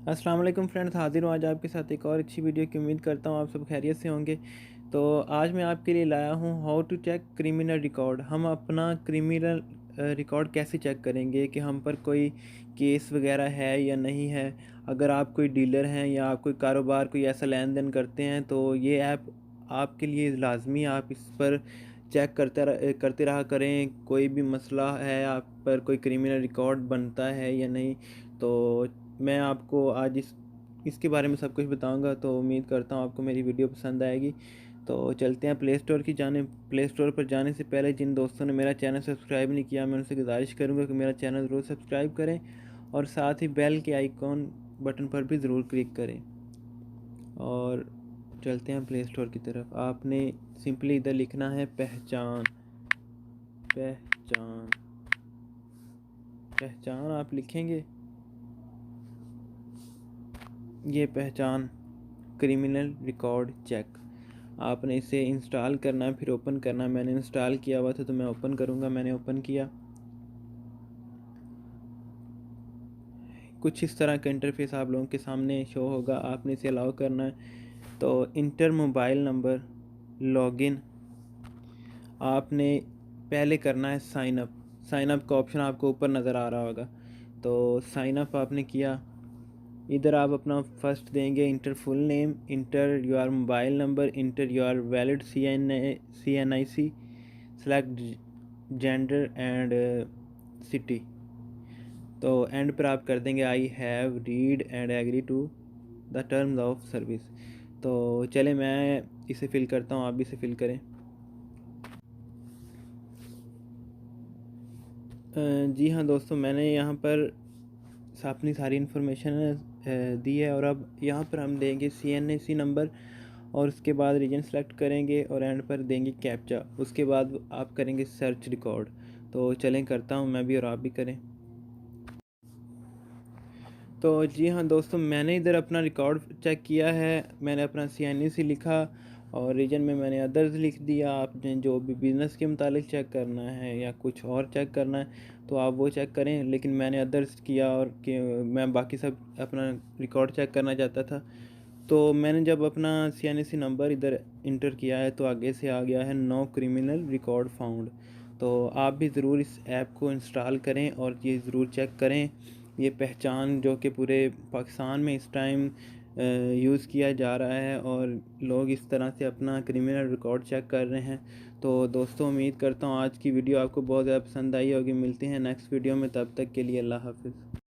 अस्सलाम वालेकुम फ्रेंड्स, हाजिर हूँ आज आपके साथ एक और अच्छी वीडियो की। उम्मीद करता हूँ आप सब खैरियत से होंगे। तो आज मैं आपके लिए लाया हूँ how to check criminal record. हम अपना क्रिमिनल रिकॉर्ड कैसे चेक करेंगे कि हम पर कोई केस वगैरह है या नहीं है। अगर आप कोई डीलर हैं या आप कोई कारोबार कोई ऐसा लेन देन करते हैं तो ये ऐप आपके लिए लाजमी, आप इस पर चेक करते रहा करें। कोई भी मसला है, आप पर कोई क्रिमिनल रिकॉर्ड बनता है या नहीं, तो मैं आपको आज इसके बारे में सब कुछ बताऊंगा। तो उम्मीद करता हूँ आपको मेरी वीडियो पसंद आएगी। तो चलते हैं प्ले स्टोर की जानिब। प्ले स्टोर पर जाने से पहले जिन दोस्तों ने मेरा चैनल सब्सक्राइब नहीं किया, मैं उनसे गुजारिश करूँगा कि मेरा चैनल ज़रूर सब्सक्राइब करें और साथ ही बेल के आइकॉन बटन पर भी ज़रूर क्लिक करें। और चलते हैं प्ले स्टोर की तरफ। आपने सिंपली इधर लिखना है पहचान। पहचान पहचान आप लिखेंगे, ये पहचान क्रिमिनल रिकॉर्ड चेक। आपने इसे इंस्टॉल करना है, फिर ओपन करना है। मैंने इंस्टॉल किया हुआ था तो मैं ओपन करूँगा। मैंने ओपन किया। कुछ इस तरह का इंटरफेस आप लोगों के सामने शो होगा। आपने इसे अलाउ करना है। तो इंटर मोबाइल नंबर, लॉगिन। आपने पहले करना है साइन अप। साइन अप का ऑप्शन आपको ऊपर नज़र आ रहा होगा। तो साइन अप आपने किया। इधर आप अपना फर्स्ट देंगे, enter full name, enter your mobile number, enter your valid CNIC, select gender and city. तो एंड पर आप कर देंगे I have read and agree to the terms of service. तो चले मैं इसे फिल करता हूँ, आप भी इसे फिल करें। जी हाँ दोस्तों, मैंने यहाँ पर अपनी सारी इन्फॉर्मेशन दी है। और अब यहाँ पर हम देंगे CNIC नंबर और उसके बाद रीजन सेलेक्ट करेंगे और एंड पर देंगे कैप्चा। उसके बाद आप करेंगे सर्च रिकॉर्ड। तो चलें करता हूँ मैं भी और आप भी करें। तो जी हाँ दोस्तों, मैंने इधर अपना रिकॉर्ड चेक किया है। मैंने अपना CNIC लिखा और रीजन में मैंने अदर्स लिख दिया। आपने जो भी बिज़नेस के मुतालिक चेक करना है या कुछ और चेक करना है तो आप वो चेक करें, लेकिन मैंने अदर्स किया और कि मैं बाकी सब अपना रिकॉर्ड चेक करना चाहता था। तो मैंने जब अपना CNIC नंबर इधर इंटर किया है तो आगे से आ गया है नो क्रिमिनल रिकॉर्ड फाउंड। तो आप भी ज़रूर इस ऐप को इंस्टॉल करें और ये ज़रूर चेक करें। ये पहचान जो कि पूरे पाकिस्तान में इस टाइम यूज़ किया जा रहा है और लोग इस तरह से अपना क्रिमिनल रिकॉर्ड चेक कर रहे हैं। तो दोस्तों, उम्मीद करता हूँ आज की वीडियो आपको बहुत ज़्यादा पसंद आई होगी। मिलते हैं नेक्स्ट वीडियो में, तब तक के लिए अल्लाह हाफ़िज़।